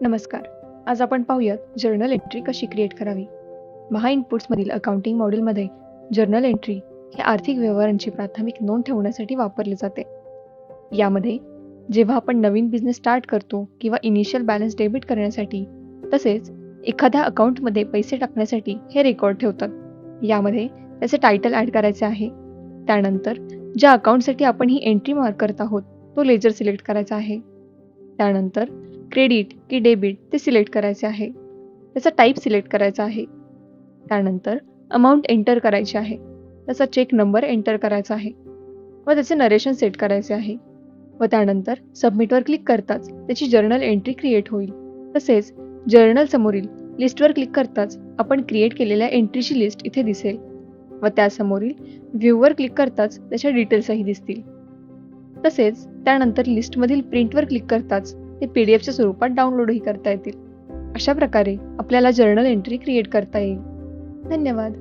नमस्कार. आज आपण पाहूयात जर्नल एंट्री कशी क्रिएट करावी. महा इनपुट्समधील अकाउंटिंग मॉड्यूलमध्ये जर्नल एंट्री हे आर्थिक व्यवहारांची प्राथमिक नोंद ठेवण्यासाठी वापरले जाते. यामध्ये जेव्हा आपण नवीन बिझनेस स्टार्ट करतो किंवा इनिशियल बॅलन्स डेबिट करण्यासाठी तसेच एखाद्या अकाउंटमध्ये पैसे टाकण्यासाठी हे रेकॉर्ड ठेवतात. यामध्ये त्याचे टायटल ॲड करायचे आहे. त्यानंतर ज्या अकाउंटसाठी आपण ही एंट्री मार्क करत आहोत तो लेजर सिलेक्ट करायचा आहे. त्यानंतर क्रेडिट की डेबिट ते सिलेक्ट करायचे आहे. त्याचा टाईप सिलेक्ट करायचा आहे. त्यानंतर अमाऊंट एंटर करायची आहे. त्याचा चेक नंबर एंटर करायचा आहे व त्याचे नरेशन सेट करायचे आहे व त्यानंतर सबमिटवर क्लिक करताच त्याची जर्नल एंट्री क्रिएट होईल. तसेच जर्नल समोरील लिस्टवर क्लिक करताच आपण क्रिएट केलेल्या एंट्रीची लिस्ट इथे दिसेल व त्यासमोरील व्ह्यूवर क्लिक करताच त्याच्या डिटेल्सही दिसतील. तसेच त्यानंतर लिस्टमधील प्रिंटवर क्लिक करताच ते PDFच्या स्वरूपात डाउनलोडही करता येतील. अशा प्रकारे आपल्याला जर्नल एंट्री क्रिएट करता येईल. धन्यवाद.